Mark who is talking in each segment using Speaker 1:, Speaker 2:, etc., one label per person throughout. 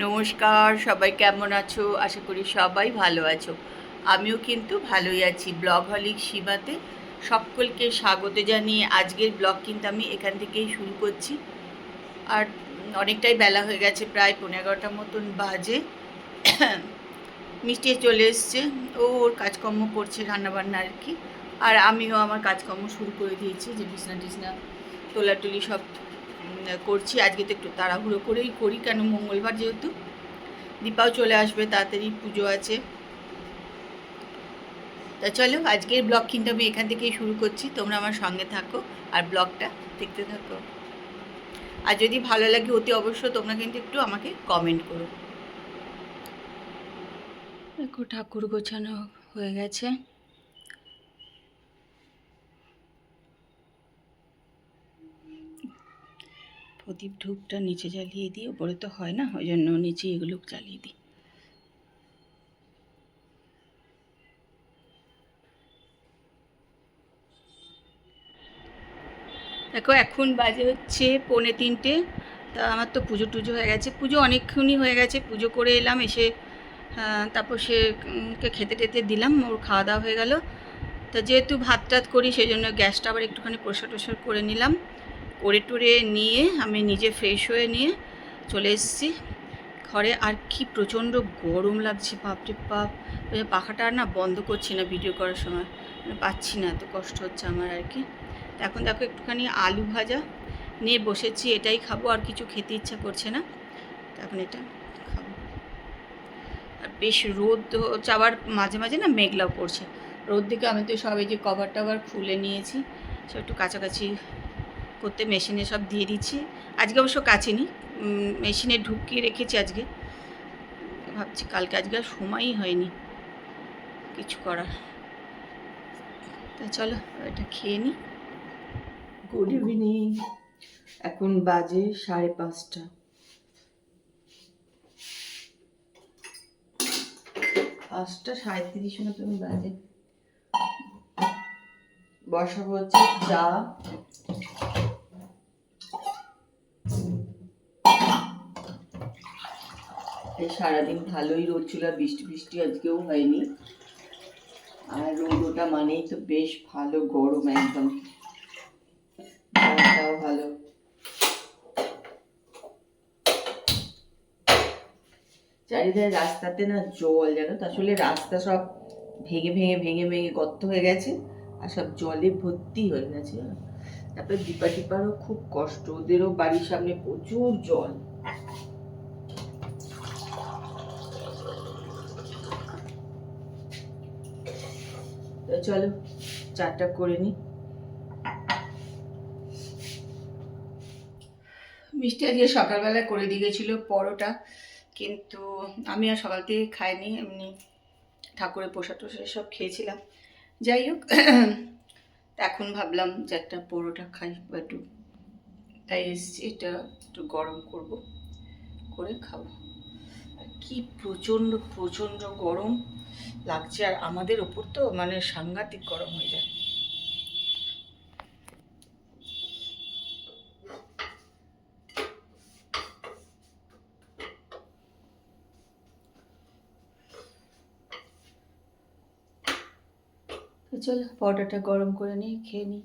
Speaker 1: নমস্কার, সবাই কেমন আছো? আশা করি সবাই ভালো আছো। আমিও কিন্তু ভালোই আছি। ব্লগ হলিক সীমাতে সকলকে স্বাগত জানিয়ে আজকের ব্লগ কিন্তু আমি এখান থেকেই শুরু করছি। আর অনেকটাই বেলা হয়ে গেছে, প্রায় 11:30 মতন বাজে। মিষ্টি চলে এসছে, ও ওর কাজকর্ম করছে, রান্নাবান্না আর কি। আর আমিও আমার কাজকর্ম শুরু করে দিয়েছি, যে বিছনা টিছনা তোলাটুলি সব করছি। আজকে তো একটু তাড়াহুড়ো করেই করি, কেন মঙ্গলবার যেহেতু। দীপাও চলে আসবে, তাড়াতাড়ি পুজো আছে। তা চলো, আজকের ব্লগ কিন্তু আমি এখান থেকেই শুরু করছি। তোমরা আমার সঙ্গে থাকো আর ব্লগটা দেখতে থাকো। আর যদি ভালো লাগে অতি অবশ্য তোমরা কিন্তু একটু আমাকে কমেন্ট করো। দেখো, ঠাকুর গোছানো হয়ে গেছে। প্রদীপ ধূপটা নিচে জ্বালিয়ে দিই, ওপরে তো হয় না, ওই জন্য নিচে এগুলো জ্বালিয়ে দিই। দেখো, এখন বাজে হচ্ছে 2:45। তা আমার তো পুজো টুজো হয়ে গেছে, পুজো অনেকক্ষণই হয়ে গেছে। পুজো করে এলাম, এসে তারপর কে খেতে টেতে দিলাম, ওর খাওয়া দাওয়া হয়ে গেল। তা যেহেতু ভাত টাত করি, সেই জন্য গ্যাসটা আবার একটুখানি পরিষ্কার টরিষ্কার করে নিলাম। করে টরে নিয়ে আমি নিজে ফ্রেশ হয়ে নিয়ে চলে এসেছি ঘরে। আর কি প্রচণ্ড গরম লাগছে, বাপরে বাপ! ওই যে পাখাটা না বন্ধ করছি না ভিডিও করার সময়, পাচ্ছি না, এত কষ্ট হচ্ছে আমার আর কি। এখন দেখো, একটুখানি আলু ভাজা নিয়ে বসেছি, এটাই খাবো, আর কিছু খেতে ইচ্ছা করছে না। এখন এটা খাবো। আর বেশ রোদ হচ্ছে, আবার মাঝে মাঝে না মেঘলাও পড়ছে। রোদ দিকে আমি তো সব এই যে কভার টভার খুলে নিয়েছি, সব একটু কাছাকাছি করতে মেশিনে সব দিয়ে দিচ্ছি। আজকে অবশ্য কাচিনি, মেশিনে ঢুকিয়ে রেখেছি আজকে। ভাবছি কালকে, আজকে আর সময়ই হয়নি কিছু করার। তা চলো এটা খেয়ে নিই। Good evening. এখন বাজে 5:30। 5:37 মতন বাজে। বসাবো হচ্ছে চা। সারাদিন ভালোই রোদ ছিল, আর বৃষ্টি বৃষ্টি আজকেও হয়নি। আর রোদটা মানেই তো বেশ ভালো গরম, একদম ভালো। চারিধারে রাস্তাতে না জল, জানো তো, আসলে রাস্তা সব ভেঙে ভেঙে ভেঙে ভেঙে গর্ত হয়ে গেছে, আর সব জলে ভর্তি হয়ে গেছে। তারপরে দীপা টিপারও খুব কষ্ট, ওদেরও বাড়ির সামনে প্রচুর জল। তো চলো চাটা করে নি। মিষ্টি আজকে সকালবেলা করে দিয়ে গেছিলো পরোটা, কিন্তু আমি আর সকাল থেকে খাইনি, এমনি ঠাকুরের প্রসাদ টোসাদ সব খেয়েছিলাম। যাই হোক, এখন ভাবলাম যে একটা পরোটা খাই বা একটু, তাই এসছি, এটা একটু গরম করব, করে খাবো। আর কি প্রচণ্ড প্রচণ্ড গরম লাগছে, আর আমাদের ওপর তো মানে সাংঘাতিক গরম হয়ে যায়। তো চলো পরোটাটা গরম করে নিই, খেয়ে নিই।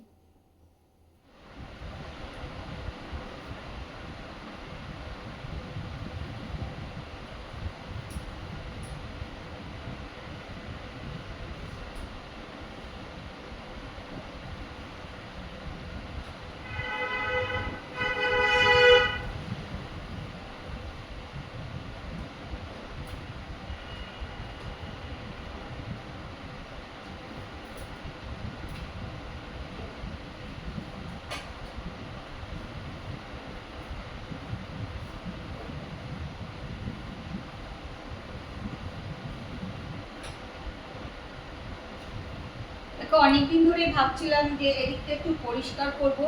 Speaker 1: দেখো, অনেকদিন ধরে ভাবছিলাম যে এদিকটা একটু পরিষ্কার করব,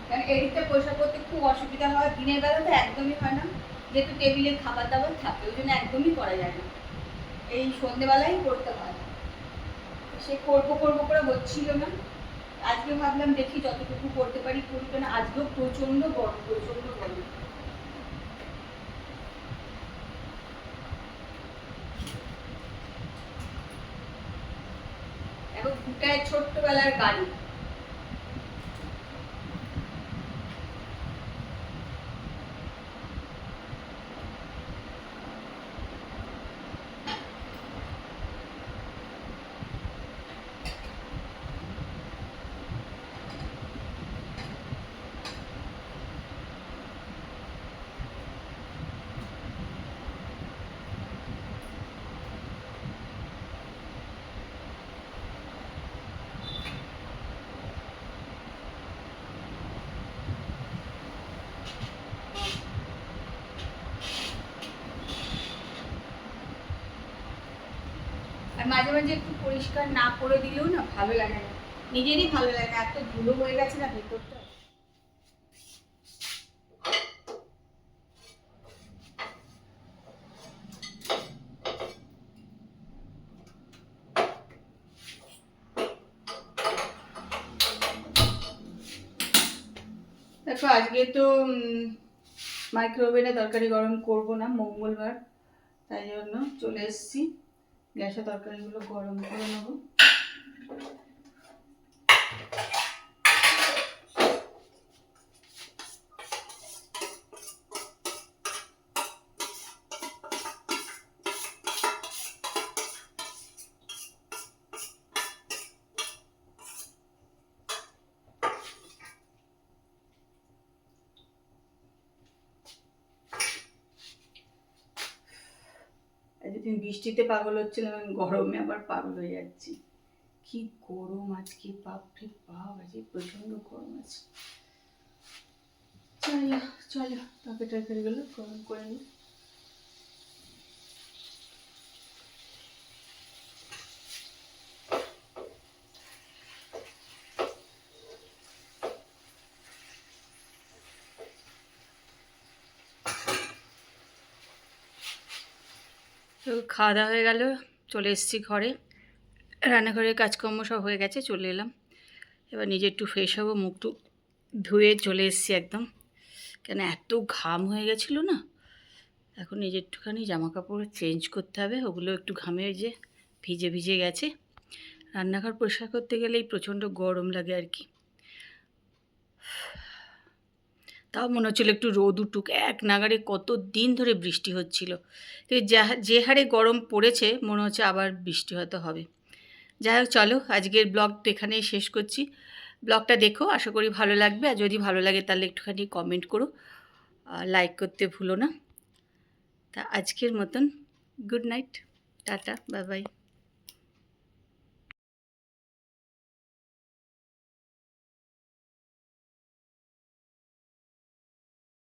Speaker 1: কারণ এদিকটা পরিষ্কার করতে খুব অসুবিধা হয়। দিনের বেলা তো একদমই হয় না, যেহেতু টেবিলে খাবার দাবার থাকে, ওই জন্য একদমই করা যায় না। এই সন্ধেবেলাই করতে হয়, সে করবো করবো করে হচ্ছিল না। আজকে ভাবলাম দেখি যতটুকু করতে পারি করি, কেন আজকেও প্রচণ্ড গরম, প্রচণ্ড গরম। এখন ফুটায় ছোট্টবেলার গাড়ি। আর মাঝে মাঝে একটু পরিষ্কার না করে দিলেও না ভালো লাগে না, নিজেরই ভালো লাগে না, এত ধুলো হয়ে গেছে না ভেতরটা। দেখো আজকে তো মাইক্রোওভেনে তরকারি গরম করব না, মঙ্গলবার, তাই জন্য চলে এসেছি গ্যাসে তরকারিগুলো গরম করে নেব। এতদিন বৃষ্টিতে পাগল হচ্ছিলাম, আমি গরমে আবার পাগল হয়ে যাচ্ছি। কি গরম আজকে, বাপরে বাপ, আজকে প্রচন্ড গরম আছে। চলো চলো তরকারিগুলো গরম করে নিই। তো খাওয়া দাওয়া হয়ে গেল, চলে এসেছি ঘরে, রান্নাঘরের কাজকর্ম সব হয়ে গেছে, চলে এলাম। এবার নিজে একটু ফ্রেশ হবো, মুখটু ধুয়ে চলে এসেছি একদম, কেন এত ঘাম হয়ে গেছিলো না। এখন নিজে একটুখানি জামা কাপড় চেঞ্জ করতে হবে, ওগুলো একটু ঘামে যে ভিজে ভিজে গেছে। রান্নাঘর পরিষ্কার করতে গেলেই প্রচণ্ড গরম লাগে আর কি। তাও মনে হচ্ছিলো একটু রোদ উঠুক, এক নাগাড়ে কত দিন ধরে বৃষ্টি হচ্ছিল, যে হারে গরম পড়েছে মনে হচ্ছে আবার বৃষ্টি হয়তো হবে। যাই হোক, চলো আজকের ব্লগ তো এখানেই শেষ করছি। ব্লগটা দেখো, আশা করি ভালো লাগবে, আর যদি ভালো লাগে তাহলে একটুখানি কমেন্ট করো, লাইক করতে ভুলো না। তা আজকের মতন good night, tata, bye bye.